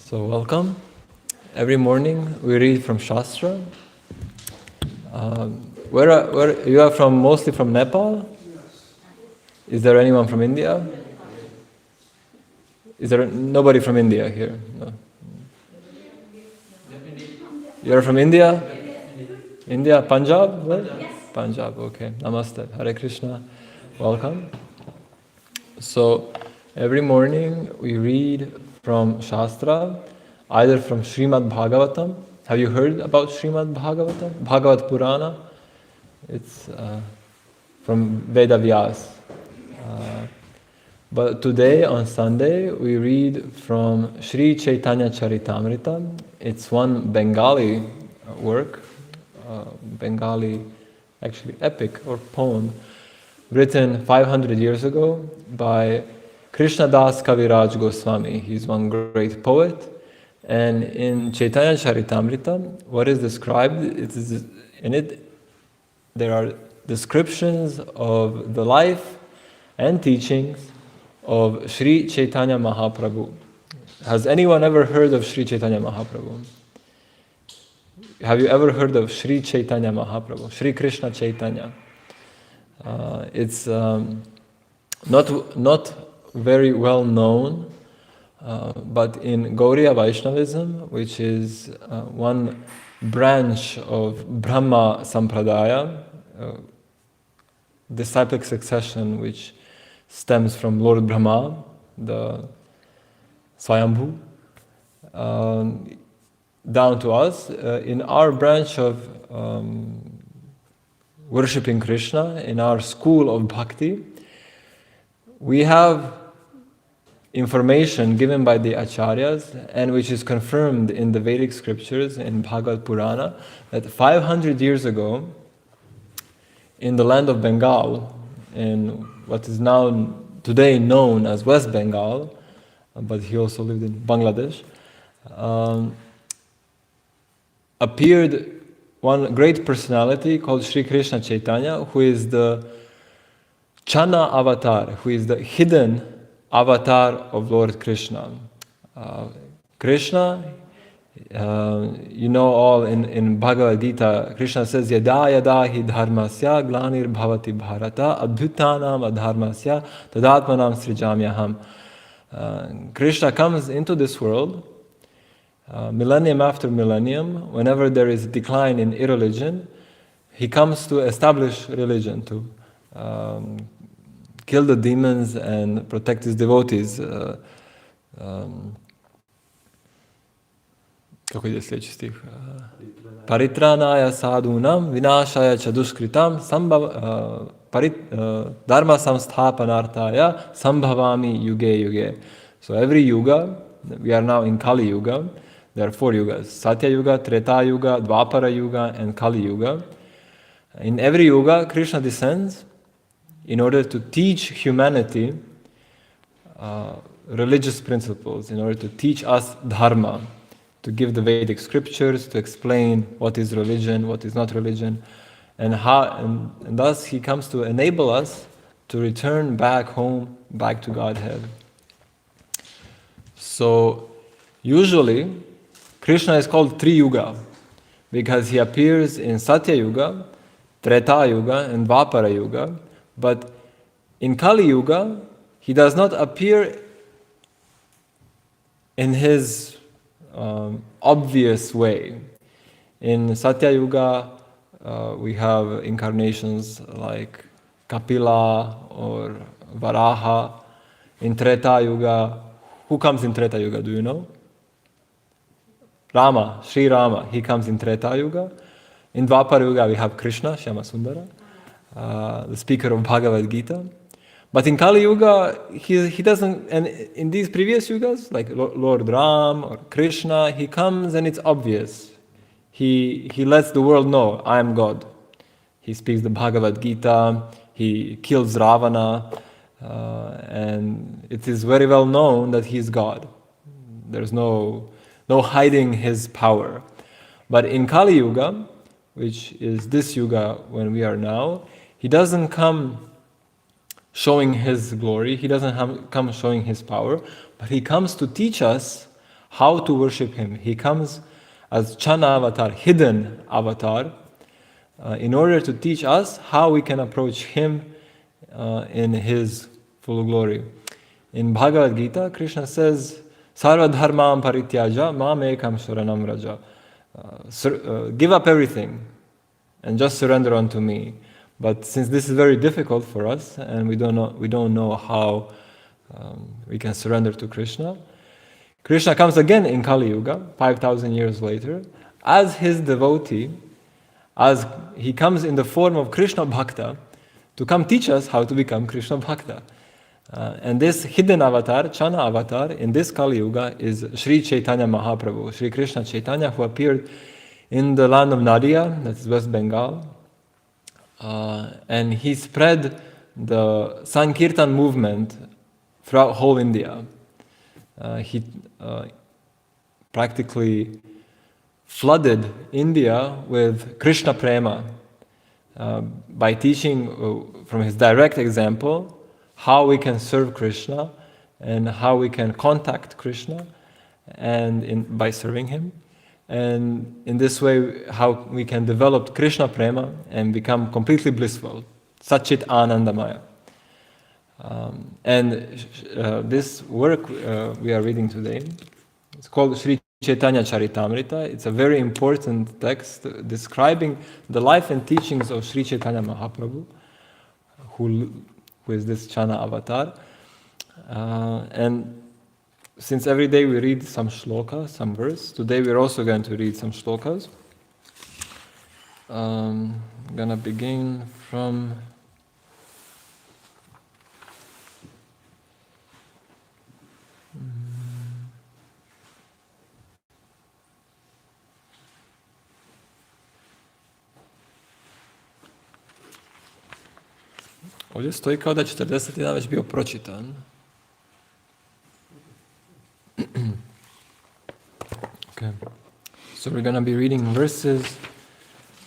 So welcome. Every morning we read from Shastra. Where you are from? Mostly from Nepal? Is there anyone from India? Is there nobody from India here? No. You're from India? India, Punjab? Where? Punjab, okay. Namaste. Hare Krishna. Welcome. So every morning we read from Shastra, either from Srimad Bhagavatam. Have you heard about Srimad Bhagavatam? Bhagavat Purana. It's from Veda Vyas. But today, on Sunday, we read from Sri Caitanya Caritamrta. It's one Bengali work, Bengali, actually epic or poem, written 500 years ago by Krishnadas Kaviraj Goswami. He's one great poet. And in Caitanya Caritamrita, what is described, there are descriptions of the life and teachings of Sri Caitanya Mahaprabhu. Has anyone ever heard of Sri Caitanya Mahaprabhu? Have you ever heard of Sri Caitanya Mahaprabhu? Sri Krishna Chaitanya. It's not very well known, but in Gauriya Vaishnavism, which is one branch of Brahma Sampradaya, disciplic succession which stems from Lord Brahma, the Swayambhu, down to us. In our branch of worshipping Krishna, in our school of bhakti, we have information given by the acharyas and which is confirmed in the Vedic scriptures in Bhagavad Purana that 500 years ago in the land of Bengal, in what is now today known as West Bengal, but he also lived in Bangladesh, appeared one great personality called Sri Krishna Chaitanya, who is the Chana avatar, who is the hidden avatar of Lord Krishna. Krishna, you know all in Bhagavad Gita, Krishna says, Yada yada hi dharmasya glanir bhavati bharata adbhutanam adharmasya tadatmanam srijamyaham. Krishna comes into this world, millennium after millennium, whenever there is a decline in irreligion, he comes to establish religion, to kill the demons and protect his devotees. Какой здесь следующий стих? Паритраная садунам, винашая чадушкритам, dharma samsthapanartaya, sambhavami yuge yuge. So every yuga, we are now in Kali Yuga, there are 4 yugas, Satya Yuga, Treta Yuga, Dvapara Yuga, and Kali Yuga. In every yuga, Krishna descends in order to teach humanity religious principles, in order to teach us dharma, to give the Vedic scriptures, to explain what is religion, what is not religion, and thus he comes to enable us to return back home, back to Godhead. So usually Krishna is called Tri Yuga because he appears in Satya Yuga, Treta Yuga, and Dvapara Yuga, but in Kali Yuga he does not appear in his obvious way. In Satya Yuga, we have incarnations like Kapila or Varaha. In Treta Yuga, who comes in Treta Yuga? Do you know? Rama, Sri Rama. He comes in Treta Yuga. In Dvapara Yuga, we have Krishna, Shyama Sundara, the speaker of Bhagavad Gita. But in Kali Yuga, he doesn't, and in these previous yugas, like Lord Ram or Krishna, he comes and it's obvious. He lets the world know, I am God. He speaks the Bhagavad Gita, he kills Ravana, and it is very well known that he is God. There's no hiding his power. But in Kali Yuga, which is this yuga when we are now, he doesn't come showing his glory, he doesn't come showing his power, but he comes to teach us how to worship him. He comes as Chana avatar, hidden avatar, in order to teach us how we can approach him in his full glory. In Bhagavad Gita, Krishna says, Sarva dharmam parityaja mam ekam sharanam raja. Give up everything and just surrender unto me. But since this is very difficult for us and we don't know how we can surrender to Krishna, Krishna comes again in Kali Yuga, 5,000 years later, as his devotee, as he comes in the form of Krishna Bhakta to come teach us how to become Krishna Bhakta. And this hidden avatar, Chana avatar, in this Kali Yuga is Sri Caitanya Mahaprabhu, Sri Krishna Chaitanya, who appeared in the land of Nadia, that's West Bengal. And he spread the Sankirtan movement throughout whole India. He practically flooded India with Krishna Prema by teaching from his direct example how we can serve Krishna and how we can contact Krishna and by serving him. And in this way, how we can develop Krishna Prema and become completely blissful, Satchit Anandamaya. This work we are reading today, it's called Sri Caitanya Caritamrta. It's a very important text describing the life and teachings of Sri Chaitanya Mahaprabhu, who is this Chana avatar. And since every day we read some shloka, some verse, today we're also going to read some shlokas. I'm going to begin from ovdje stoji kao da je 41 već bio pročitan. Okay. So we're going to be reading verses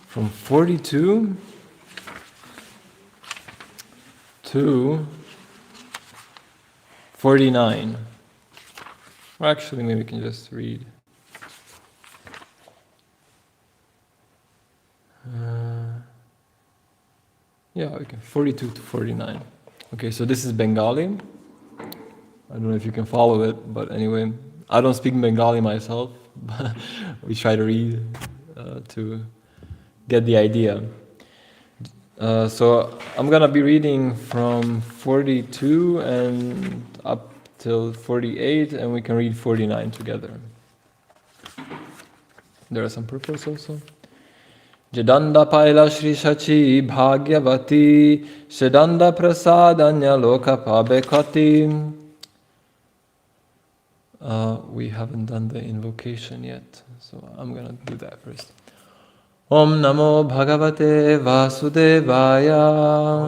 from 42 to 49. Or actually, maybe we can just read. Yeah, okay, 42 to 49. Okay, so this is Bengali. I don't know if you can follow it, but anyway, I don't speak Bengali myself. We try to read to get the idea. So I'm gonna be reading from 42 and up till 48, and we can read 49 together. There are some purpose also. Jadanda paila Shri Shachi Bhagyavati Shadanda Prasadanya Loka Pabekati. We haven't done the invocation yet, so I'm gonna do that first. Om Namo Bhagavate Vasudevaya.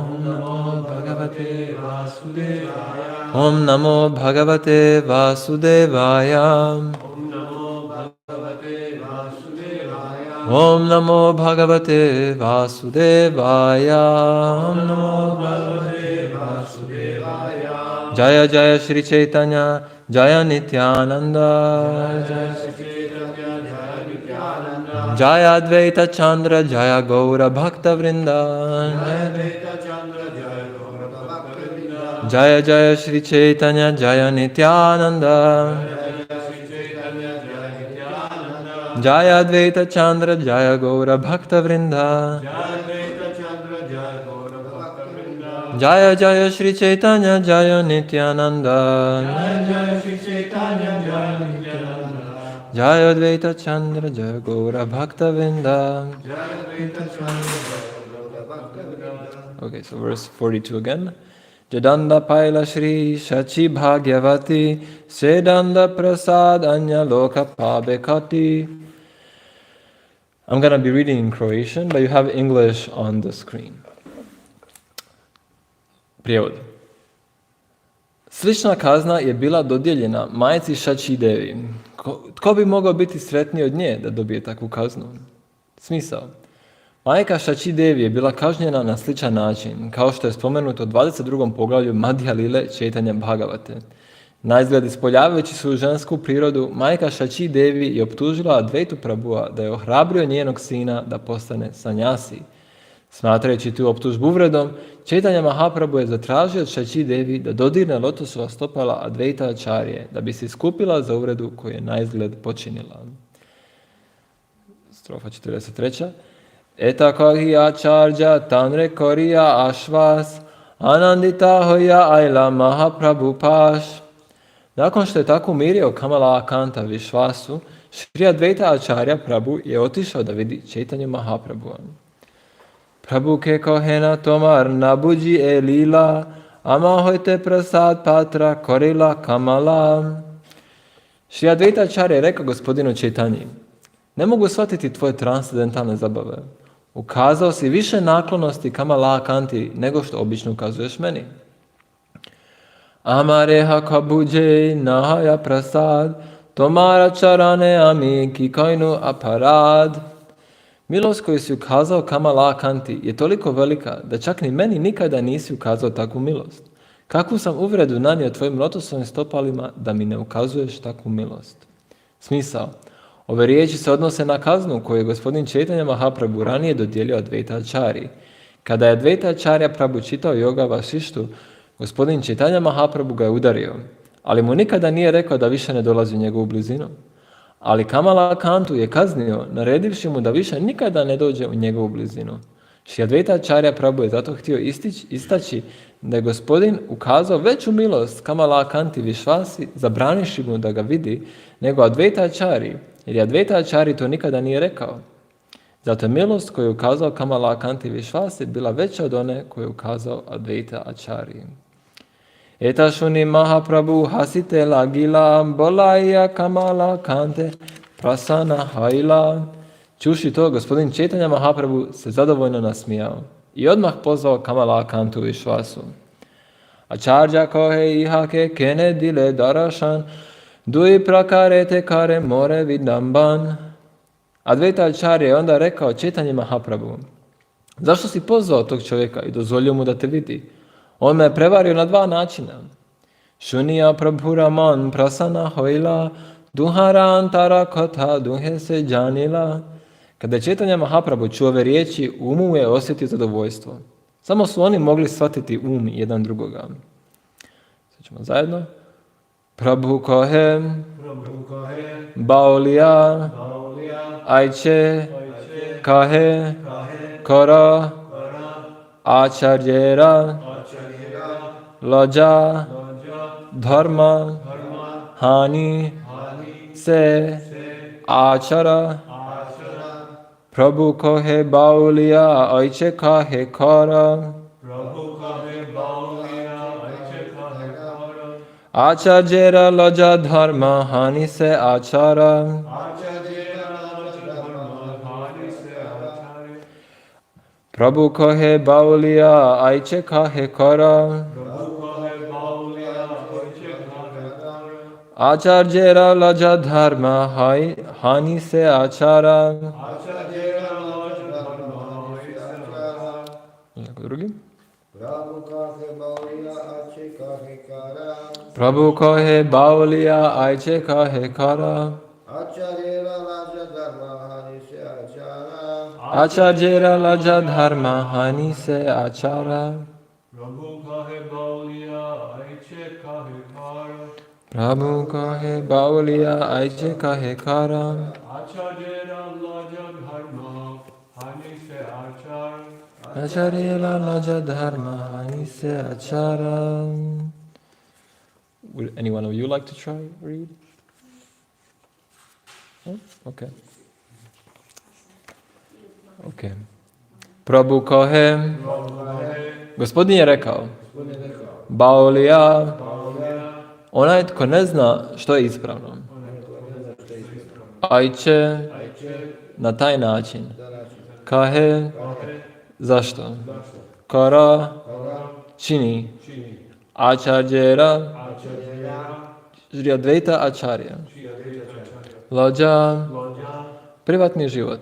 Om Namo Bhagavate Vasudevaya. Om Namo Bhagavate Vasudevaya. Om Namo Bhagavate Vasudevaya. Om Namo Bhagavate Vasudevaya. Jaya Jaya Shri Chaitanya, Jaya Nityananda, Jaya Shri Chaitanya, Jaya Nityananda, Jaya Advaita Chandra, Jaya Gaura Bhakta Vrinda, Jaya Advaita Chandra, Jaya Gaura Bhakta Vrinda, Jaya Jaya Shri Chaitanya, Jaya Nityananda, Jaya Advaita Chandra, Jaya Gaura Bhakta Vrinda, Jaya Jaya Shri Chaitanya, Jaya Nityananda, Jaya Advaita Chandra, Jaya Gaura Bhakta Vrinda. Okay, so verse 42 again. Jadanda Paila Shri Shachi Bhagyavati Sedanda Prasad Anya Loka Pabekati. I'm going to be reading in Croatian, but you have English on the screen. Prijevod. Slična kazna je bila dodijeljena majci Šači Devi. Tko bi mogao biti sretniji od nje da dobije takvu kaznu? Smisao. Majka Šači Devi je bila kažnjena na sličan način, kao što je spomenuto u 22. poglavlju Madhya Lile Chaitanya Bhagavate. Naizgled ispoljavajući svoju žensku prirodu, majka Šači Devi je optužila Advaitu Prabhua da je ohrabrio njenog sina da postane sanjasi. Smatrajući tu optužbu uvredom, Caitanya Mahaprabhu je zatražio od Šači Devi da dodirne lotosova stopala Advaita Acharye, da bi se iskupila za uvredu koju je naizgled počinila. Strofa 43. Eta kahi acharya tanre koriya ashvas, anandita hoya aila Mahaprabhu paš. Nakon što je tako umirio Kamalakanta Višvasu, Šri Advaita Acharya Prabhu je otišao da vidi Caitanya Mahaprabhu. Prabhu ke kohena tomar nabuji e lila, ama hojte prasad patra korila Kamala. Šri Advaita Acharya je rekao gospodinu Caitanyi: ne mogu shvatiti tvoje transcendentalne zabave. Ukazao si više naklonosti Kamalakanti nego što obično ukazuješ meni. Amareha kabuje nahaya prasad, tomara charane ami kikainu aparad. Milost koju si ukazao Kamalakanti je toliko velika da čak ni meni nikada nisi ukazao takvu milost. Kakvu sam uvredu nanio tvojim lotosovim stopalima da mi ne ukazuješ takvu milost? Smisao. Ove riječi se odnose na kaznu koju je gospodin Caitanya Mahaprabhu ranije dodijelio Advaita Acharyi. Kada je Advaita Acharya Prabhu čitao Yoga Vasištu, gospodin Caitanya Mahaprabhu ga je udario, ali mu nikada nije rekao da više ne dolazi u njegovu blizinu. Ali Kamalakantu je kaznio, naredivši mu da više nikada ne dođe u njegovu blizinu. Šri Advaita Acharya Prabhu je zato htio istaći da je gospodin ukazao veću milost Kamalakanti Višvasi, zabranivši mu da ga vidi, nego Advaita Acharyi, jer je Advaita Acharyi to nikada nije rekao. Zato je milost koju je ukazao Kamalakanti Višvasi bila veća od one koju je ukazao Advaita Acharyi. Eta shuni Mahaprabhu hasite lagila, bolaya Kamalakante prasana haila. Čuši to, gospodin Caitanya Mahaprabhu se zadovoljno nasmijao i odmah pozvao Kamalakantu Višvasu. Acharya kohe ihake kene dile darashan, dui prakarete kare more vidamban. Advaita Acharya je onda rekao Caitanya Mahaprabhu: zašto si pozvao tog čovjeka i dozvolio mu da te vidi? On me je prevario na dva načina. Shuniya Prabhuraman prasana hoila, duhara antara kotha duhe se janila. Kada je Caitanya Mahaprabhu čuo ove riječi, umu je osjetio zadovoljstvo. Samo su oni mogli shvatiti um jedan drugoga. Sad ćemo zajedno. Prabhu kohe, baulija, ajče, kahe, kara, acharyera, laja, dharma, hani, se, achara. Prabhu kohe baulya aiche kahe kara. Acharyera laja dharma hani se achara. Prabhu kohe baulya aiche kahe kara. Acharyera laja dharma hani se achara. Drugi. Prabhu kohe baulya aiche kahe kara. Acharyera laja dharma hani se achara. Prabhu kohe baulya aiche kahe kara. Acharyera laja dharma hani se achara. Would anyone of you like to try read? Oh, okay. Okay. Prabhu kohe. Gospodin je rekao. Baulya. Onaj tko ne zna što je ispravno. Aiče. Na taj način. Kahe. Zašto? Kara. Čini. Acharyera. Šri Advaita Acharya. Laja. Privatni život.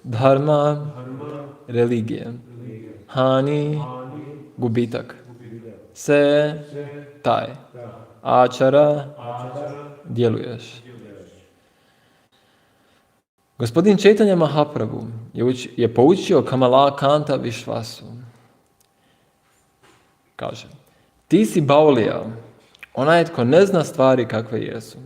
Dharma. Religija. Hani. Gubitak. Se. Taj. Achara, djeluješ. Gospodin Caitanya Mahaprabhu je poučio Kamalakanta Višvasu. Kaže, ti si baulija, onaj tko ne zna stvari kakve jesu.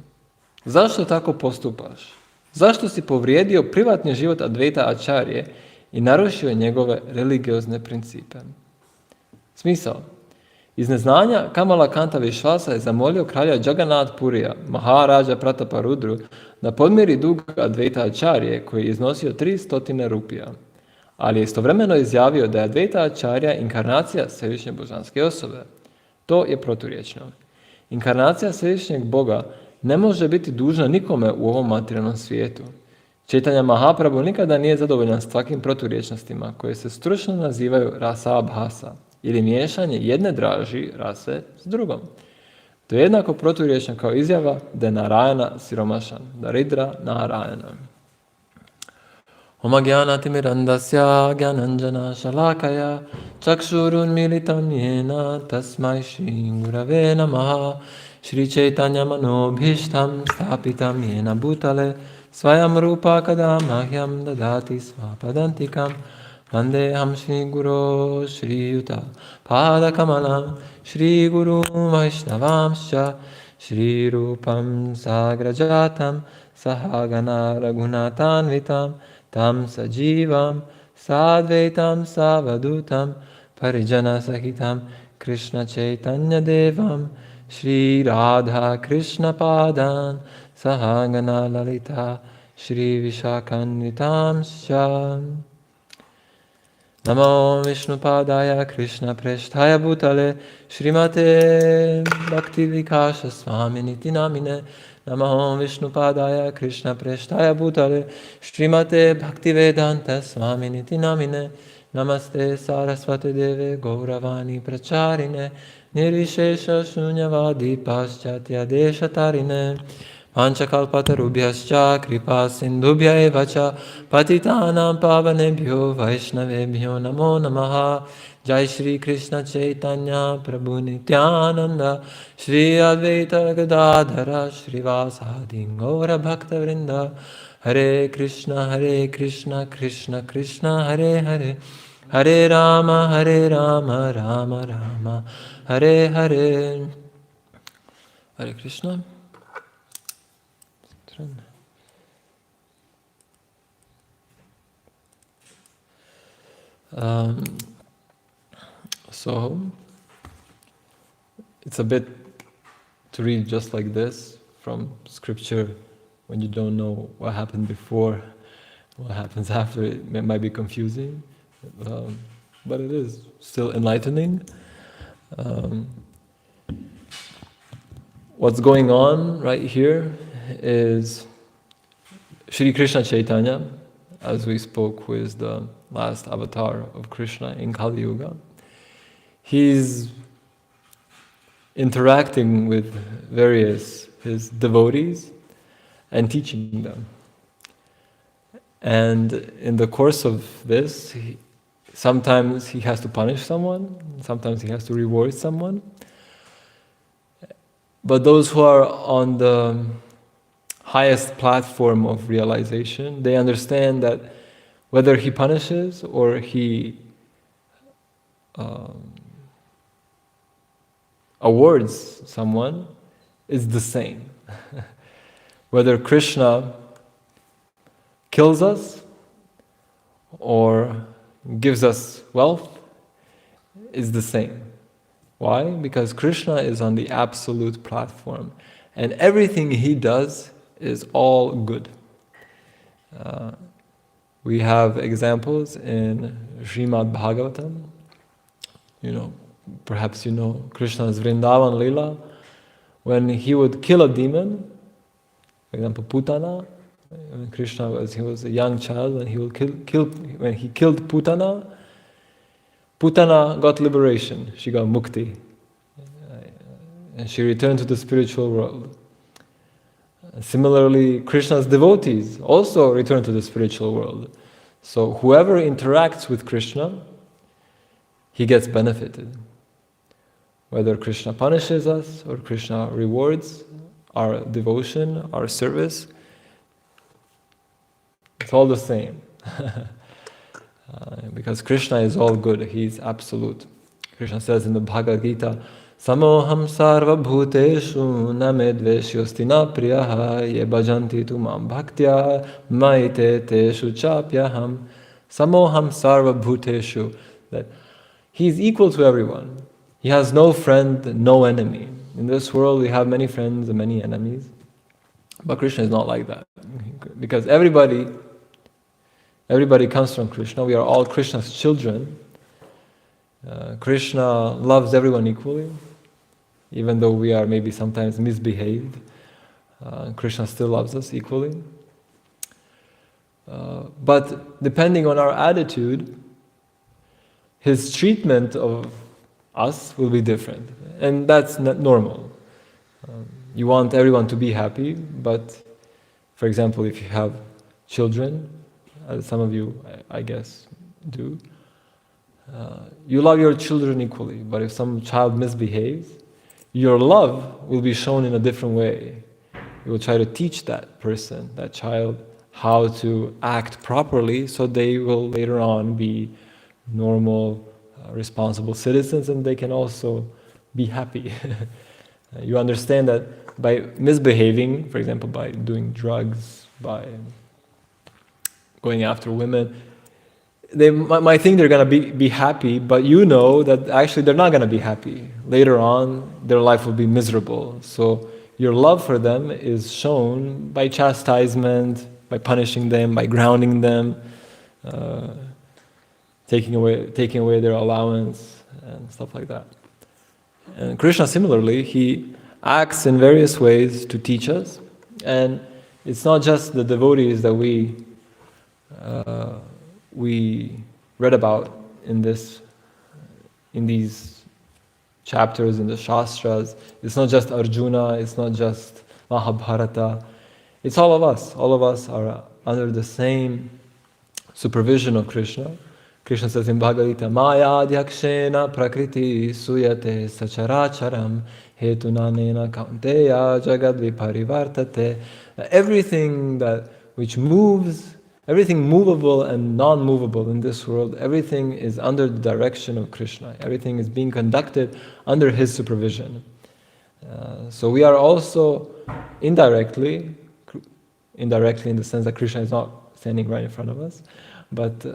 Zašto tako postupaš? Zašto si povrijedio privatni život Advaita Acharye i narušio njegove religiozne principe? Smisao. Iz neznanja Kamalakanta Višvasa je zamolio kralja Jagannath Purija, Maharaja Prataparudru, da podmiri dug Advaita Acharye koji je iznosio 300 rupija. Ali je istovremeno izjavio da je Advaita Acharya inkarnacija Svevišnje božanske osobe. To je proturječno. Inkarnacija Svevišnjeg Boga ne može biti dužna nikome u ovom materijalnom svijetu. Caitanya Mahaprabhu nikada nije zadovoljan s takvim proturječnostima koje se stručno nazivaju rasa abhasa ili miješanje jedne draži rase s drugom. To je jednako proturječno kao izjava da je Narayana siromašan, da Ridra Narayana. Oma gyanatimirandasya gyananjana shalakaya chakshurun militam yena tasmai shri gurave namaha Shri Caitanya manobhishtam stapitam yena bhutale svayam rupa kada mahyam dadati svapadantikam Vandeham Shri Guru Shri Yuta Padakamalam Shri Guru Vaishnavamscha Shri Rupam Sagrajatam Sahagana Raghunatanvitam Tam Sajivam Sadvaitam Savadutam Parijana Sahitam Krishna Caitanya Devam Shri Radha Krishna Padan Sahagana Lalita Shri Vishakanvitam Sham Namo Vishnupadaya Krishna Preshtaya Bhutale Srimate Bhakti Vikasha Swaminiti Namine Namo Vishnupadaya Krishna Preshtaya Bhutale Srimate Bhakti Vedanta Swaminiti Namine Namaste Saraswati Deve Gauravani Pracharine Nirvishesha Shunyavadi Paschatya Deshatarine Panchakalpatarubhyascha kripa sindhubhya evacha patitanam pavanebhyo vaishnavebhyo namo namaha Jai Shri Krishna Caitanya Prabhu Nityananda Shri Advaita Gadadhara Shri Vasadi Gaura Bhakta Vrinda Hare Krishna Krishna Krishna Hare Hare Hare Rama Rama Rama Hare Hare Hare Krishna. So it's a bit to read just like this from scripture when you don't know what happened before, what happens after. It might be confusing, but it is still enlightening. What's going on right here is Shri Krishna Caitanya, as we spoke, who is the last avatar of Krishna in Kali Yuga. He's interacting with his devotees and teaching them. And in the course of this, sometimes he has to punish someone, sometimes he has to reward someone. But those who are on the highest platform of realization, they understand that whether he punishes or he awards someone is the same. Whether Krishna kills us or gives us wealth is the same. Why? Because Krishna is on the absolute platform and everything he does is all good. We have examples in Srimad Bhagavatam. Perhaps you know Krishna's Vrindavan Lila. When he would kill a demon, for example, Putana, when Krishna was a young child, when he killed Putana, Putana got liberation. She got mukti, and she returned to the spiritual world. Similarly, Krishna's devotees also return to the spiritual world. So whoever interacts with Krishna, he gets benefited. whether Krishna punishes us or Krishna rewards our devotion, our service, it's all the same. Because Krishna is all good, He is absolute. Krishna says in the Bhagavad Gita, Samoham sarva bhuteshu na me dveshyosti na priyaha ye bhajanti tu mam bhaktya maite teshu chapyaham. Samoham sarva bhuteshu, that He is equal to everyone. He has no friend, no enemy. In this world we have many friends and many enemies. But Krishna is not like that. Because everybody comes from Krishna. We are all Krishna's children. Krishna loves everyone equally. Even though we are maybe sometimes misbehaved, Krishna still loves us equally. But depending on our attitude, His treatment of us will be different. And that's not normal. You want everyone to be happy, but for example, if you have children, as some of you, I guess, do, you love your children equally, but if some child misbehaves, your love will be shown in a different way. You will try to teach that person, that child, how to act properly so they will later on be normal, responsible citizens, and they can also be happy. You understand that by misbehaving, for example, by doing drugs, by going after women, they might think they're going to be happy, but you know that actually they're not going to be happy. Later on, their life will be miserable. So your love for them is shown by chastisement, by punishing them, by grounding them, taking away their allowance and stuff like that. And Krishna similarly, He acts in various ways to teach us, and it's not just the devotees that we read about in these chapters in the Shastras. It's not just Arjuna, it's not just Mahabharata. It's all of us. All of us are under the same supervision of Krishna. Krishna says in Bhagavad Gita, Maya Adhyakshena Prakriti Suyate Sacharacharam Hetunanena Kaunteya Jagad Viparivartate. Everything which moves, everything movable and non-movable in this world, everything is under the direction of Krishna. Everything is being conducted under His supervision. So we are also indirectly in the sense that Krishna is not standing right in front of us, but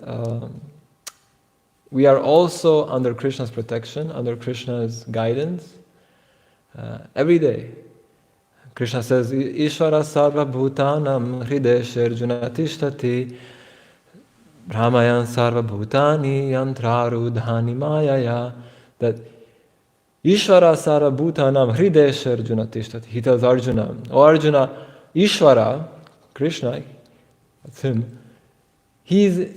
we are also under Krishna's protection, under Krishna's guidance every day. Krishna says, Ishvara sarva bhutanam hrideshe arjuna tishtati brahmayan sarva bhutani yantrarudhani mayaya. That Ishvara sarva bhutanam hrideshe arjuna tishtati. He tells Arjuna, O Arjuna, Ishvara, Krishna, that's Him, He's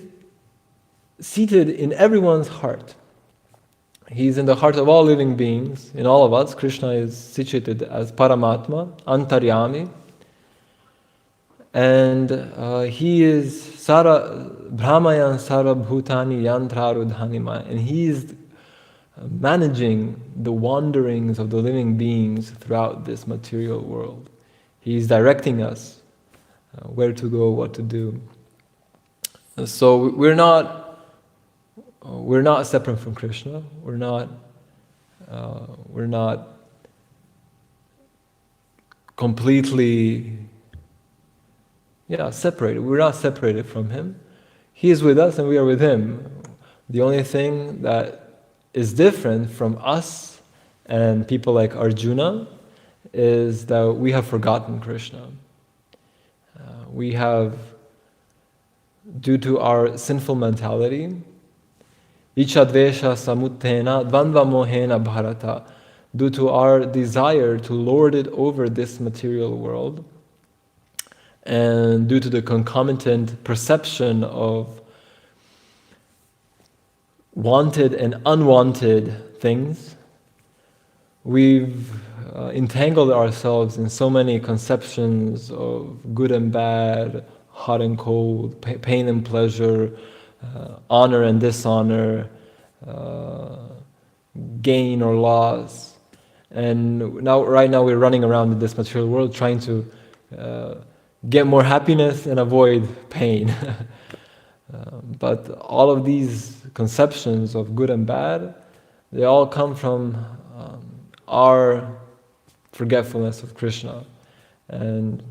seated in everyone's heart. He's in the heart of all living beings, in all of us. Krishna is situated as Paramatma, Antaryami, and He is Brahmayan Sarva Bhutani Yantrarudhanima, and He is managing the wanderings of the living beings throughout this material world. He is directing us where to go, what to do. So we're not separate from Krishna. We're not completely separated. We're not separated from Him. He is with us and we are with Him. The only thing that is different from us and people like Arjuna is that we have forgotten Krishna. We have, due to our sinful mentality, Ichadvesha samuttena dvandva mohena bharata, due to our desire to lord it over this material world, and due to the concomitant perception of wanted and unwanted things, we've entangled ourselves in so many conceptions of good and bad, hot and cold, pain and pleasure, honor and dishonor, gain or loss. And right now we're running around in this material world trying to get more happiness and avoid pain. But all of these conceptions of good and bad, they all come from our forgetfulness of Krishna. And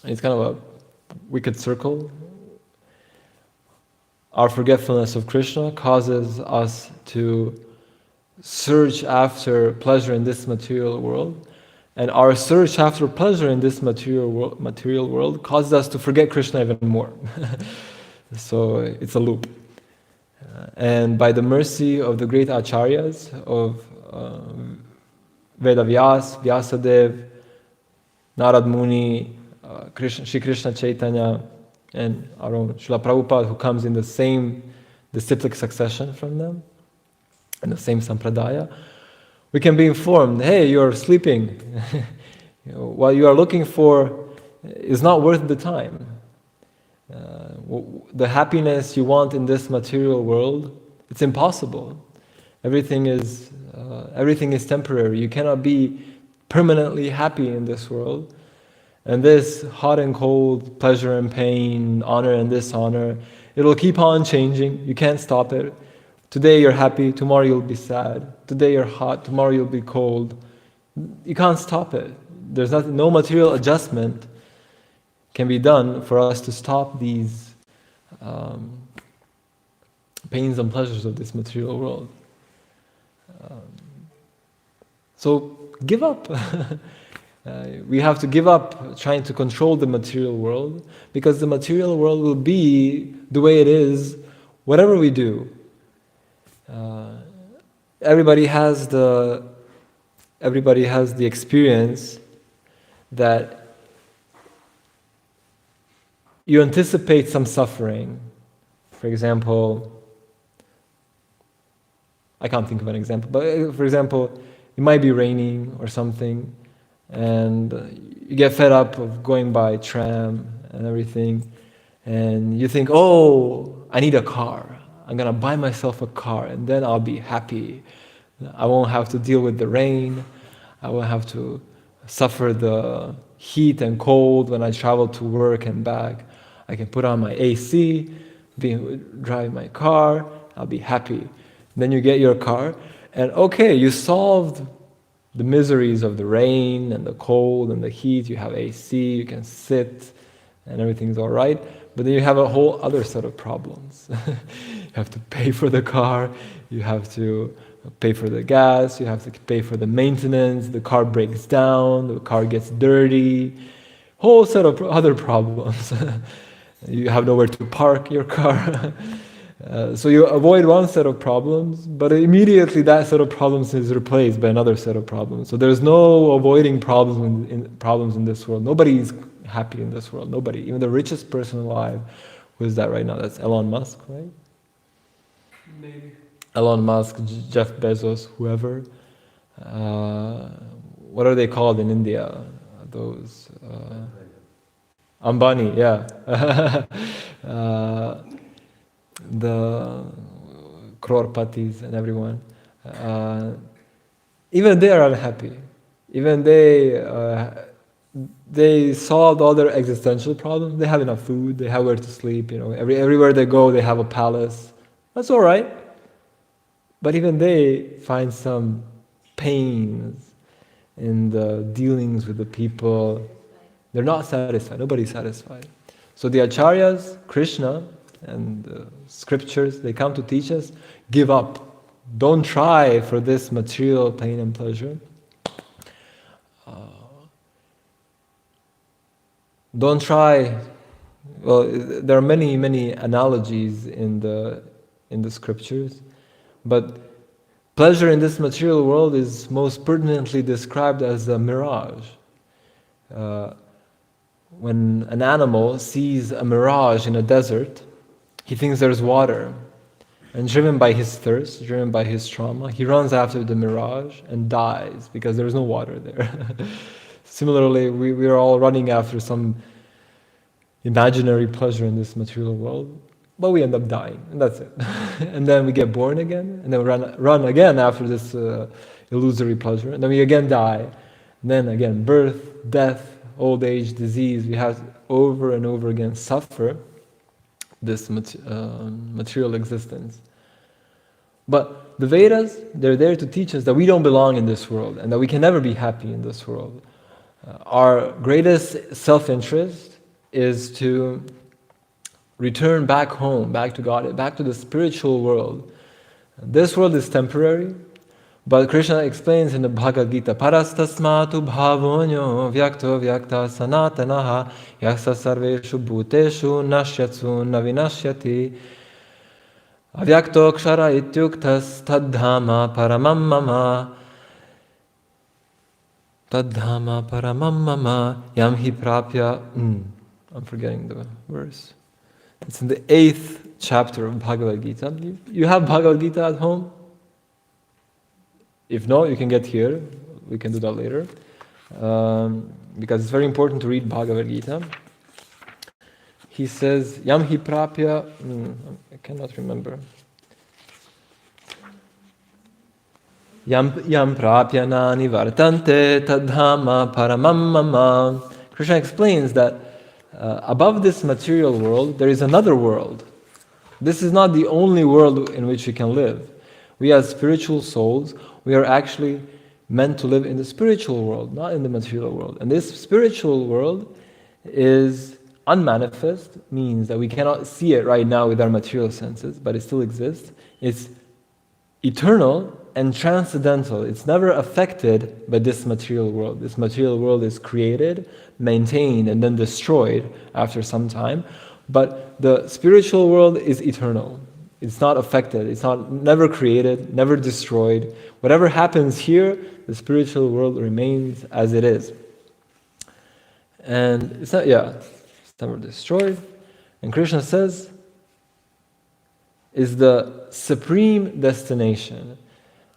it's kind of a wicked circle. Our forgetfulness of Krishna causes us to search after pleasure in this material world, and our search after pleasure in this material world causes us to forget Krishna even more. So it's a loop. And by the mercy of the great acharyas of Vedavyas, Vyasadev, Narad Muni, Shri Krishna Caitanya, and our own Srila Prabhupada, who comes in the same disciplic succession from them, in the same sampradaya, we can be informed, hey, you're sleeping. What you are looking for is not worth the time. The happiness you want in this material world, it's impossible. Everything is temporary. You cannot be permanently happy in this world. And this hot and cold, pleasure and pain, honor and dishonor, it'll keep on changing. You can't stop it. Today you're happy, tomorrow you'll be sad. Today you're hot, tomorrow you'll be cold. You can't stop it. There's no material adjustment can be done for us to stop these pains and pleasures of this material world. So give up. We have to give up trying to control the material world, because the material world will be the way it is, whatever we do. Everybody has the experience that you anticipate some suffering. For example, I can't think of an example, but for example, it might be raining or something, and you get fed up of going by tram and everything, and you think, oh, I need a car. I'm gonna buy myself a car, and then I'll be happy. I won't have to deal with the rain. I won't have to suffer the heat and cold when I travel to work and back. I can put on my AC, drive my car, I'll be happy. Then you get your car, and okay, you solved the miseries of the rain and the cold and the heat. You have AC, you can sit, and everything's all right. But then you have a whole other set of problems. You have to pay for the car, you have to pay for the gas, you have to pay for the maintenance, the car breaks down, the car gets dirty, whole set of other problems. You have nowhere to park your car. So you avoid one set of problems, but immediately that set of problems is replaced by another set of problems. So there's no avoiding problems in this world. Nobody is happy in this world. Nobody. Even the richest person alive. Who is that right now? That's Elon Musk, right? Maybe. Elon Musk, Jeff Bezos, whoever. What are they called in India? Those Ambani, yeah. The crorpatis and everyone. Even they are unhappy. Even they solved all their existential problems. They have enough food. They have where to sleep. Everywhere they go, they have a palace. That's all right. But even they find some pains in the dealings with the people. They're not satisfied. Nobody's satisfied. So the acharyas, Krishna, and the scriptures, they come to teach us, give up. Don't try for this material pain and pleasure. Don't try. Well, there are many, many analogies in the scriptures, but pleasure in this material world is most pertinently described as a mirage. When an animal sees a mirage in a desert, he thinks there's water, and driven by his thirst, driven by his trauma, he runs after the mirage and dies because there's no water there. Similarly, we are all running after some imaginary pleasure in this material world. but we end up dying, and that's it. And then we get born again, and then we run again after this illusory pleasure, and then we again die. And then again, birth, death, old age, disease. We have over and over again suffer this material existence. But the Vedas, they're there to teach us that we don't belong in this world and that we can never be happy in this world. Our greatest self-interest is to return back home, back to God, back to the spiritual world. This world is temporary, but Krishna explains in the Bhagavad Gita, Parastasmatu bhavonyo vyakto vyakta sanatanaha yaksa sarveshu bhuteshu nashyatsu navinashyati avyakto kshara ityuktas tadhama paramam mama tadhama paramam mama yam hi prapya. I'm forgetting the verse. It's in the 8th chapter of Bhagavad Gita. You have Bhagavad Gita at home? If not, you can get here. We can do that later. Because it's very important to read Bhagavad Gita. He says, Yam hi prapya, I cannot remember. Yam prapya na nivartante tadhama paramam mama. Krishna explains that above this material world, there is another world. This is not the only world in which we can live. We as spiritual souls, we are actually meant to live in the spiritual world, not in the material world. And this spiritual world is unmanifest, means that we cannot see it right now with our material senses, but it still exists. It's eternal and transcendental. It's never affected by this material world. This material world is created, maintained, and then destroyed after some time. But the spiritual world is eternal. It's not affected. It's never created, never destroyed. Whatever happens here, the spiritual world remains as it is. And it's never destroyed. And Krishna says, is the supreme destination,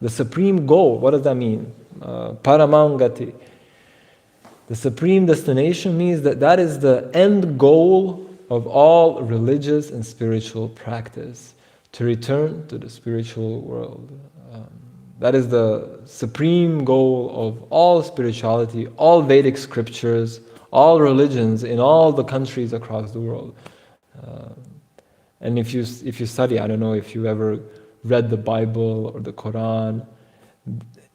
the supreme goal. What does that mean? Paramam gati. The supreme destination means that is the end goal of all religious and spiritual practice, to return to the spiritual world. That is the supreme goal of all spirituality, all Vedic scriptures, all religions in all the countries across the world. And if you study, I don't know if you ever read the Bible or the Quran,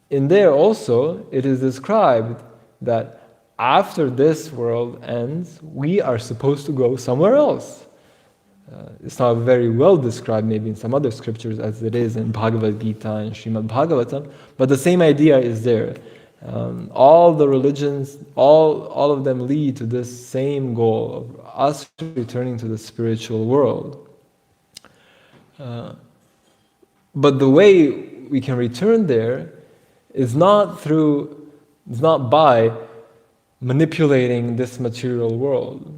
in there also it is described that after this world ends, we are supposed to go somewhere else. It's not very well described maybe in some other scriptures as it is in Bhagavad Gita and Srimad Bhagavatam, but the same idea is there. All the religions, all of them lead to this same goal of us returning to the spiritual world. But the way we can return there is not by manipulating this material world.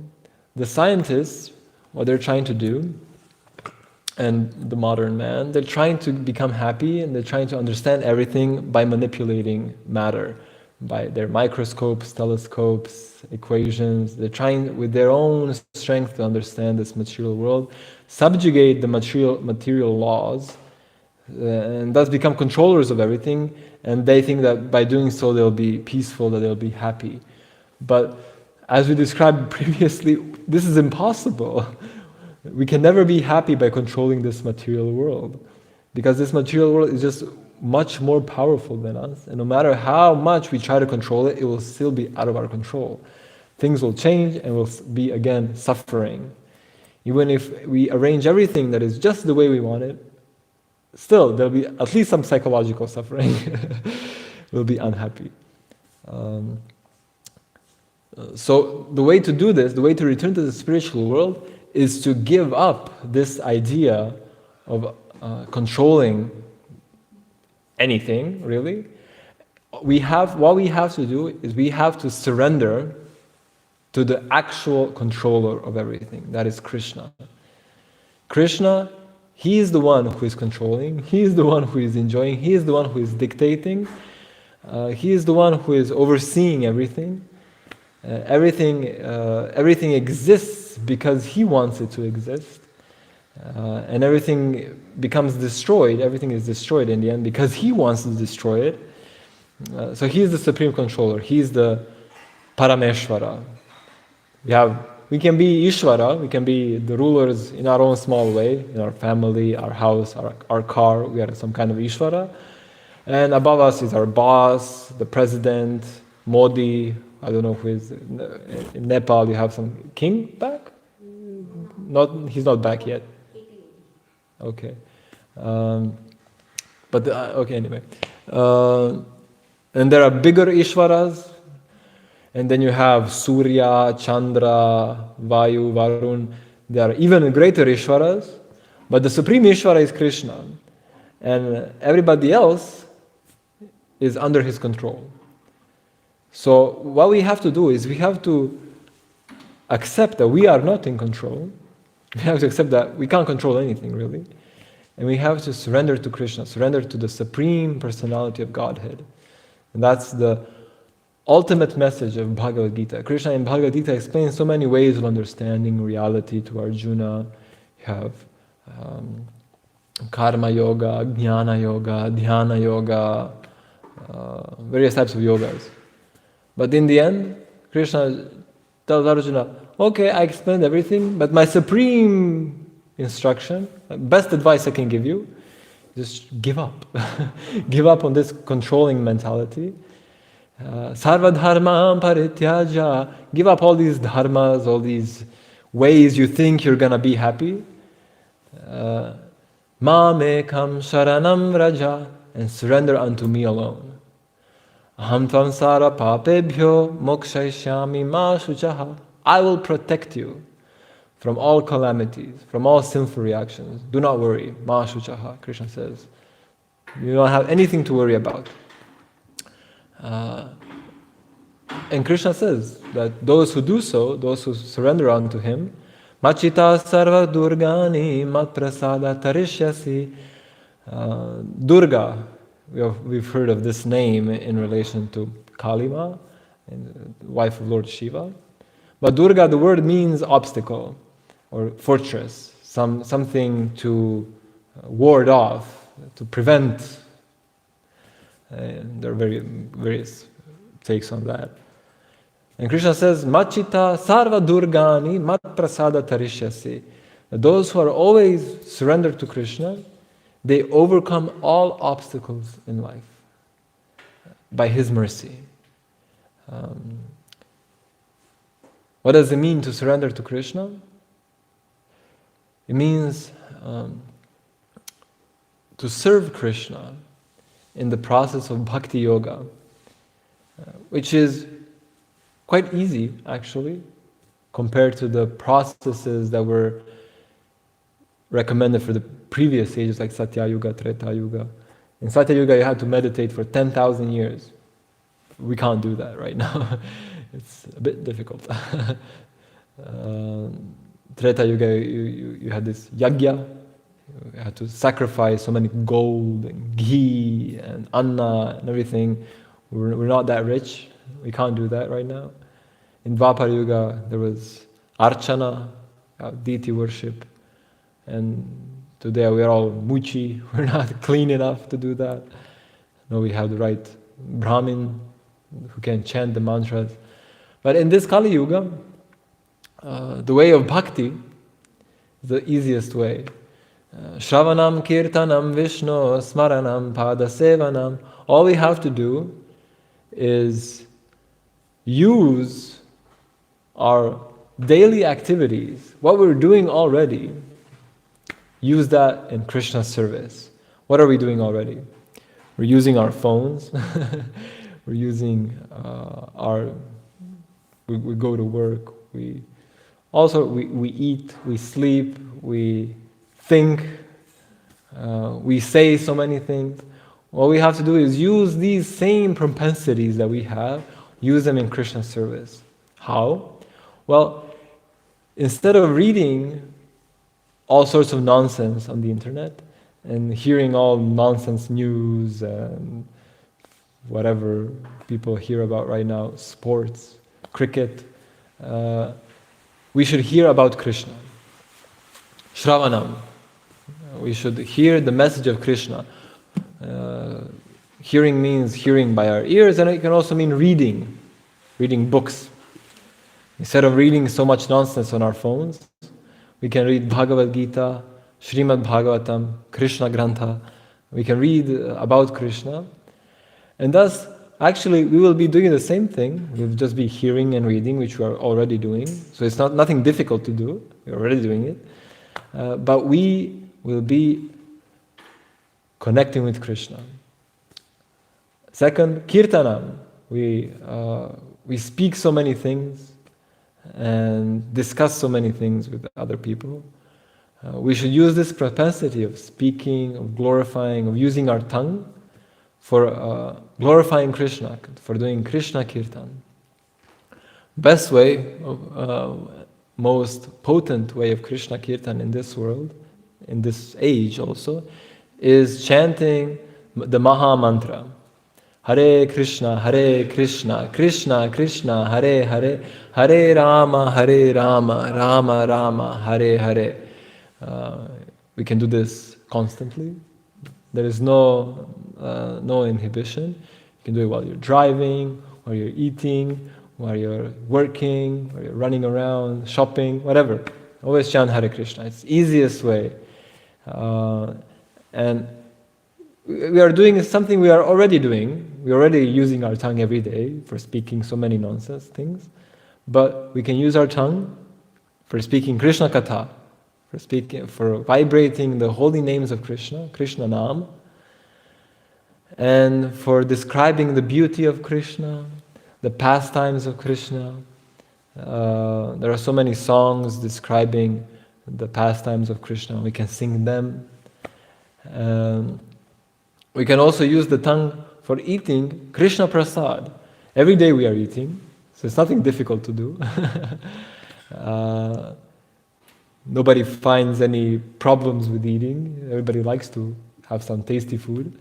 The scientists, what they're trying to do, and the modern man, they're trying to become happy and they're trying to understand everything by manipulating matter, by their microscopes, telescopes, equations. They're trying with their own strength to understand this material world, subjugate the material laws, and thus become controllers of everything, and they think that by doing so they'll be peaceful, that they'll be happy. But as we described previously, this is impossible. We can never be happy by controlling this material world, because this material world is just much more powerful than us, and no matter how much we try to control it, it will still be out of our control. Things will change and we'll be again suffering. Even if we arrange everything that is just the way we want it, still there'll be at least some psychological suffering. We'll be unhappy. So the way to do this, the way to return to the spiritual world, is to give up this idea of controlling anything, really. What we have to do is we have to surrender to the actual controller of everything, that is Krishna. Krishna, he is the one who is controlling, he is the one who is enjoying, he is the one who is dictating, he is the one who is overseeing everything. Everything exists because he wants it to exist. And everything becomes destroyed. Everything is destroyed in the end because he wants to destroy it. So he is the supreme controller. He is the Parameshvara. We can be Ishvara, we can be the rulers in our own small way, in our family, our house, our car, we are some kind of Ishvara. And above us is our boss, the president, Modi, I don't know who is, in Nepal you have some king back? He's not back yet. Okay. Okay, anyway. And there are bigger Ishvaras, and then you have Surya, Chandra, Vayu, Varun. There are even greater Ishvaras, but the supreme Ishvara is Krishna. And everybody else is under his control. So what we have to do is we have to accept that we are not in control. We have to accept that we can't control anything really. And we have to surrender to Krishna, surrender to the supreme personality of Godhead. And that's the ultimate message of Bhagavad Gita. Krishna in Bhagavad Gita explains so many ways of understanding reality to Arjuna. You have karma yoga, jnana yoga, dhyana yoga, various types of yogas. But in the end, Krishna tells Arjuna, okay, I explained everything, but my supreme instruction, best advice I can give you, just give up. Give up on this controlling mentality. Sarva dharma parityaja. Give up all these dharmas, all these ways you think you're gonna be happy. Mam ekam sharanam vraja, and surrender unto me alone. Aham tvam sara papebhyo mokshayashyami ma shuchaha. I will protect you from all calamities, from all sinful reactions. Do not worry. Ma shuchaha, Krishna says. You don't have anything to worry about. And Krishna says that those who do so, those who surrender unto him, machita sarva durgani mat prasada tarishyasi. Durga, we've heard of this name in relation to Kalima, and the wife of Lord Shiva. But Durga, the word means obstacle or fortress, something to ward off, to prevent. There are various takes on that. And Krishna says, Machita sarva durgani mat prasada tarishyasi. Those who are always surrendered to Krishna, they overcome all obstacles in life by his mercy. What does it mean to surrender to Krishna? It means to serve Krishna in the process of bhakti yoga, which is quite easy actually compared to the processes that were recommended for the previous ages like Satya Yuga, Treta Yuga. In Satya Yuga you had to meditate for 10,000 years. We can't do that right now. It's a bit difficult. Treta Yuga, you had this yagya. You had to sacrifice so many gold and ghee and anna and everything. We're not that rich. We can't do that right now. In Dvapara Yuga, there was archana, deity worship. And today we are all muchi. We're not clean enough to do that. No, we have the right Brahmin who can chant the mantras. But in this Kali Yuga, the way of bhakti is the easiest way. Shravanam kirtanam Vishnu smaranam padasevanam. All we have to do is use our daily activities, what we're doing already, use that in Krishna's service. What are we doing already? We're using our phones. We're using we go to work. We eat, we sleep, we think, we say so many things. What we have to do is use these same propensities that we have, use them in Krishna's service. How? Well, instead of reading all sorts of nonsense on the internet and hearing all nonsense news and whatever people hear about right now, sports, cricket, we should hear about Krishna. Shravanam. We should hear the message of Krishna. Hearing means hearing by our ears, and it can also mean reading books. Instead of reading so much nonsense on our phones, we can read Bhagavad Gita, Srimad Bhagavatam, Krishna Grantha. We can read about Krishna. And thus, actually, we will be doing the same thing. We'll just be hearing and reading, which we are already doing. So it's nothing difficult to do. We're already doing it. But we will be connecting with Krishna. Second, Kirtanam. We speak so many things and discuss so many things with other people. We should use this propensity of speaking, of glorifying, of using our tongue for glorifying Krishna, for doing Krishna Kirtan. Best way, most potent way of Krishna Kirtan in this world, in this age also, is chanting the Maha Mantra. Hare Krishna, Krishna Krishna, Hare Hare, Hare Rama, Rama Rama, Hare Hare. We can do this constantly. There is no inhibition. You can do it while you're driving, while you're eating, while you're working, while you're running around, shopping, whatever. Always chant Hare Krishna. It's the easiest way. And we are doing something we are already doing. We're already using our tongue every day for speaking so many nonsense things. But we can use our tongue for speaking Krishna Katha, for vibrating the holy names of Krishna, Krishna Nam, and for describing the beauty of Krishna, the pastimes of Krishna. There are so many songs describing the pastimes of Krishna. We can sing them. We can also use the tongue for eating Krishna Prasad. Every day we are eating, so it's nothing difficult to do. Nobody finds any problems with eating. Everybody likes to have some tasty food.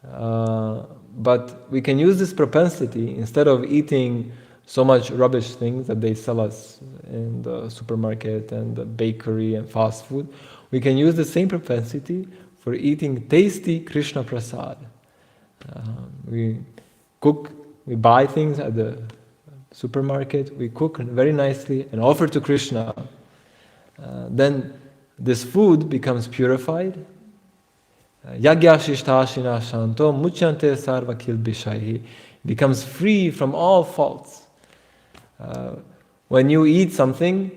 But we can use this propensity, instead of eating so much rubbish things that they sell us in the supermarket and the bakery and fast food, we can use the same propensity for eating tasty Krishna Prasad. We buy things at the supermarket, we cook very nicely and offer to Krishna. Then this food becomes purified. Yagya Shishtashina Shanto Muchante Sarva Kilbishaihi, becomes free from all faults. When you eat something,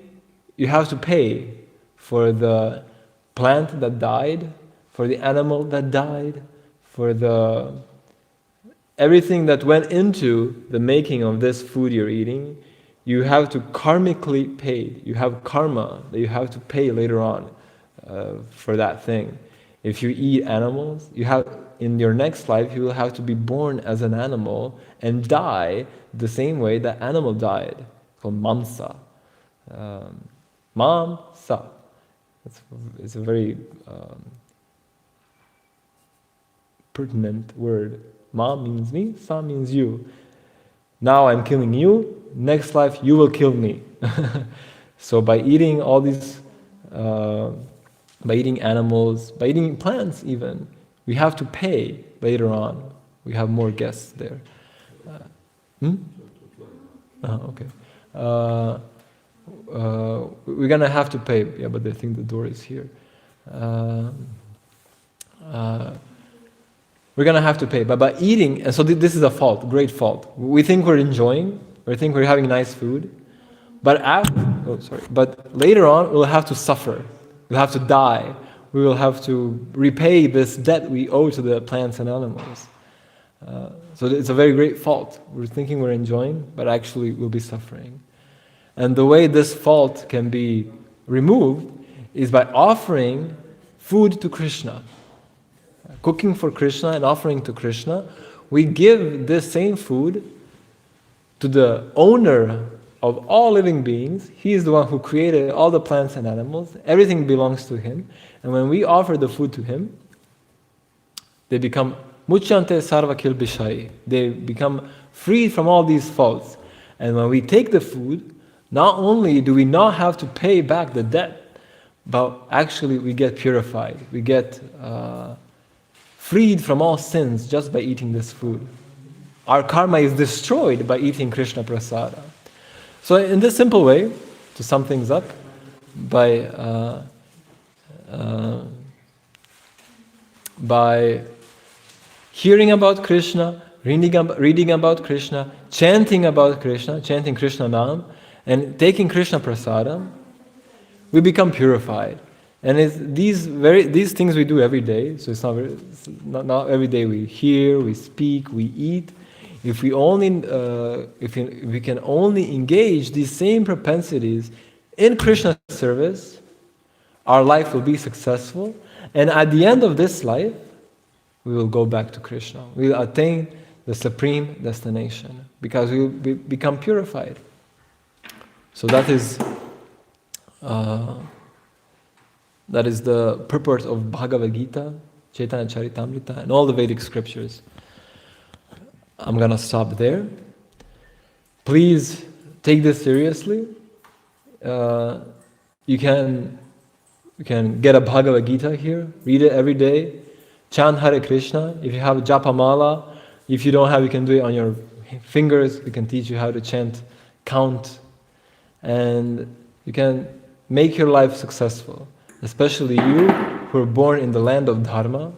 you have to pay for the plant that died, for the animal that died, for everything that went into the making of this food you're eating. You have to karmically pay. You have karma that you have to pay later on for that thing. If you eat animals, in your next life you will have to be born as an animal and die the same way that animal died, called mamsa. Mamsa. It's a very pertinent word. Ma means me, sa means you. Now I'm killing you, next life you will kill me. So by eating all these, by eating animals, by eating plants even, we have to pay later on. We have more guests there. Okay. We're gonna have to pay. Yeah, but I think the door is here. We're gonna have to pay. But by eating, and so this is a fault, great fault. We think we're enjoying, we think we're having nice food, but but later on we'll have to suffer. We'll have to die. We will have to repay this debt we owe to the plants and animals. So it's a very great fault. We're thinking we're enjoying, but actually we'll be suffering. And the way this fault can be removed is by offering food to Krishna. Cooking for Krishna and offering to Krishna, we give this same food to the owner of all living beings. He is the one who created all the plants and animals. Everything belongs to him. And when we offer the food to him, they become muchante sarva kilbishai. They become free from all these faults. And when we take the food, not only do we not have to pay back the debt, but actually we get purified. We get freed from all sins just by eating this food. Our karma is destroyed by eating Krishna prasada. So in this simple way, to sum things up, by hearing about Krishna, reading about Krishna, chanting Krishna Nam, and taking Krishna prasada, we become purified. And it's these things we do every day. So it's not every day we hear, we speak, we eat. If we can only engage these same propensities in Krishna service, our life will be successful. And at the end of this life, we will go back to Krishna. We will attain the supreme destination because we will become purified. So that is the purport of Bhagavad Gita, Caitanya Caritamrta, and all the Vedic scriptures. I'm gonna stop there. Please take this seriously. You can get a Bhagavad Gita here, read it every day, chant Hare Krishna. If you have a japa mala, if you don't have, you can do it on your fingers. We can teach you how to chant, count, and you can make your life successful. Especially you who are born in the land of Dharma.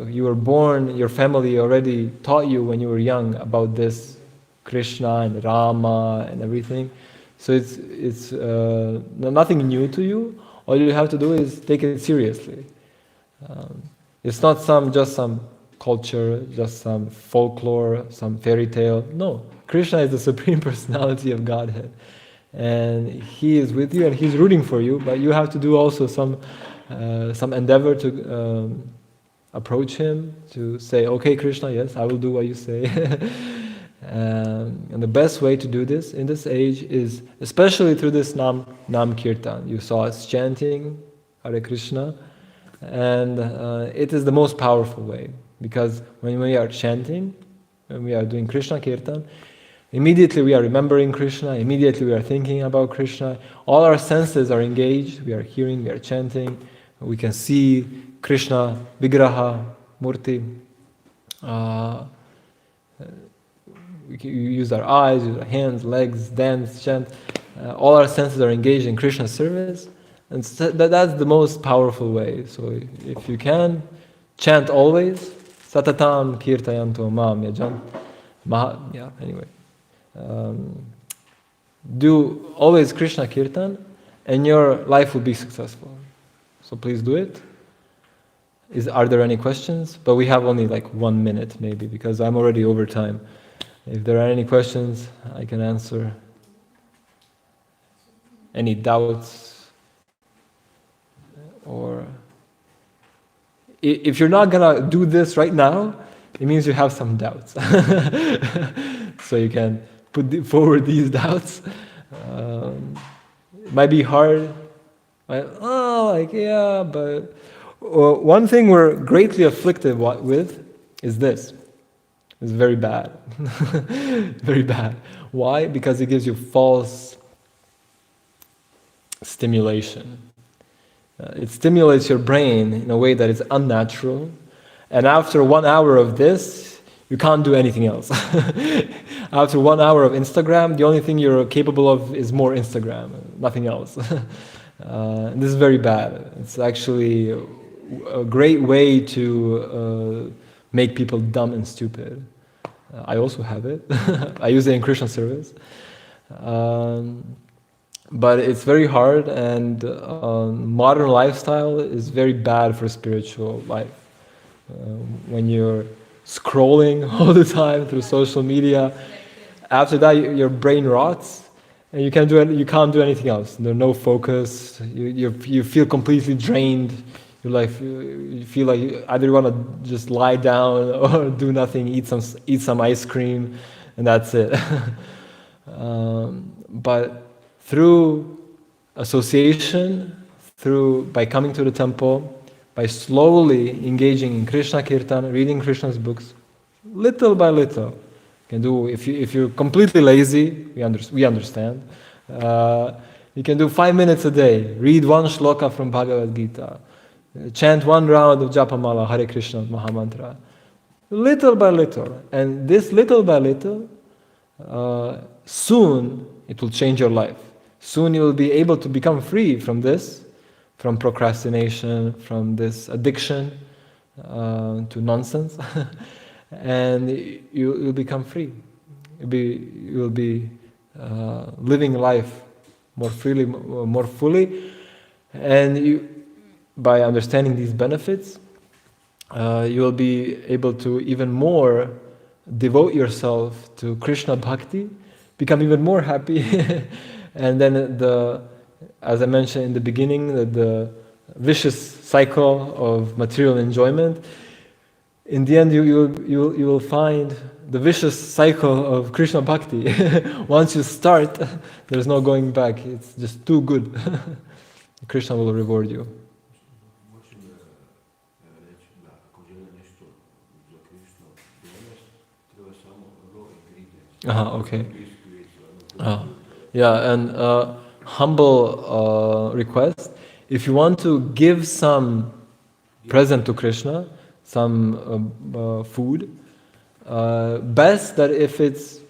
You were born, your family already taught you when you were young about this Krishna and Rama and everything. So it's nothing new to you. All you have to do is take it seriously. It's not just some culture, just some folklore, some fairy tale. No, Krishna is the Supreme Personality of Godhead. And He is with you and He's rooting for you, but you have to do also some endeavor to approach Him, to say, okay Krishna, yes, I will do what you say. And the best way to do this in this age is especially through this Nam Kirtan. You saw us chanting Hare Krishna, and it is the most powerful way, because when we are chanting, when we are doing Krishna Kirtan, immediately we are remembering Krishna, immediately we are thinking about Krishna, all our senses are engaged, we are hearing, we are chanting, we can see Krishna, Vigraha, Murti, we use our eyes, use our hands, legs, dance, chant, all our senses are engaged in Krishna service, and that's the most powerful way. So if you can, chant always, Satatam Kirtayanto Mam Yajan, anyway. Do always Krishna Kirtan and your life will be successful. So please do it. Are there any questions? But we have only like 1 minute maybe, because I'm already over time. If there are any questions, I can answer. Any doubts? Or if you're not gonna do this right now, it means you have some doubts. So you can put forward these doubts. It might be hard. But one thing we're greatly afflicted with is this. It's very bad. Very bad. Why? Because it gives you false stimulation. It stimulates your brain in a way that is unnatural. And after 1 hour of this, you can't do anything else. After 1 hour of Instagram, the only thing you're capable of is more Instagram, nothing else. This is very bad. It's actually a great way to make people dumb and stupid. I also have it. I use it in Krishna service. But it's very hard, and modern lifestyle is very bad for spiritual life. When you're scrolling all the time through social media, after that your brain rots, and you can't do anything else. There's no focus. You feel completely drained. You feel like you either want to just lie down or do nothing, eat some ice cream, and that's it. But through association, by coming to the temple, by slowly engaging in Krishna Kirtan, reading Krishna's books, little by little, you can do. If you're completely lazy, we understand. You can do 5 minutes a day. Read one shloka from Bhagavad Gita. Chant one round of Japamala, Hare Krishna, Mahamantra. Little by little. And this little by little, soon it will change your life. Soon you will be able to become free from this, from procrastination, from this addiction to nonsense. And you'll become free. You'll be living life more freely, more fully. And by understanding these benefits, you will be able to even more devote yourself to Krishna Bhakti, become even more happy. And then as I mentioned in the beginning, the vicious cycle of material enjoyment, in the end you will find the vicious cycle of Krishna Bhakti. Once you start, there's no going back. It's just too good. Krishna will reward you. Okay. Yeah, and humble request. If you want to give some present to Krishna, some food, best that if it's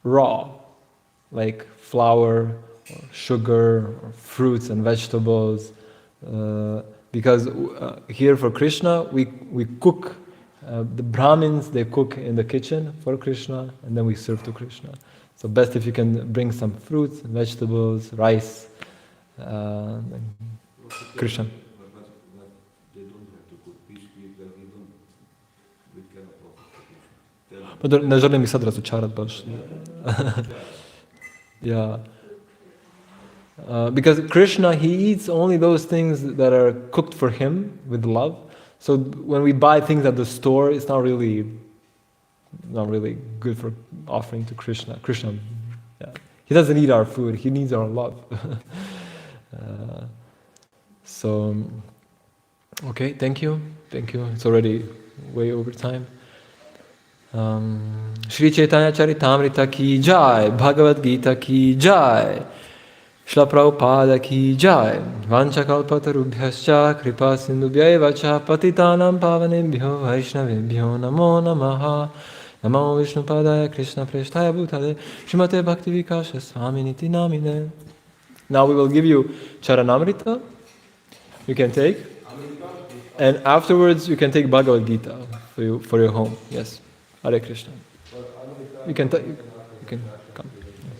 raw, like flour, or sugar, or fruits and vegetables, because here for Krishna we cook. The Brahmins, they cook in the kitchen for Krishna, and then we serve to Krishna. So best if you can bring some fruits, vegetables, rice, Krishna. Не želim mi sad razočarat baš. Yeah. Because Krishna, he eats only those things that are cooked for him with love. So when we buy things at the store, it's not really good for offering to Krishna. Krishna, yeah. He doesn't need our food, he needs our love. So, okay, thank you. It's already way over time. Shri Caitanya Caritamrta ki jai, Bhagavad Gita ki jai, Shla Prabhupada ki jai, Vanchakalpatarubhyascha, Kripa Sindhubhyaiva cha, Patitanam Pavanebhyo, Vaishnavebhyo, Namo Namaha, Namo Vishnupadaya, Krishna Preshtaya Bhutale, Srimate Bhaktivikasha Swaminiti Namine. Now we will give you Charanamrita, you can take, and afterwards you can take Bhagavad Gita for your home. Yes, Hare Krishna. You can.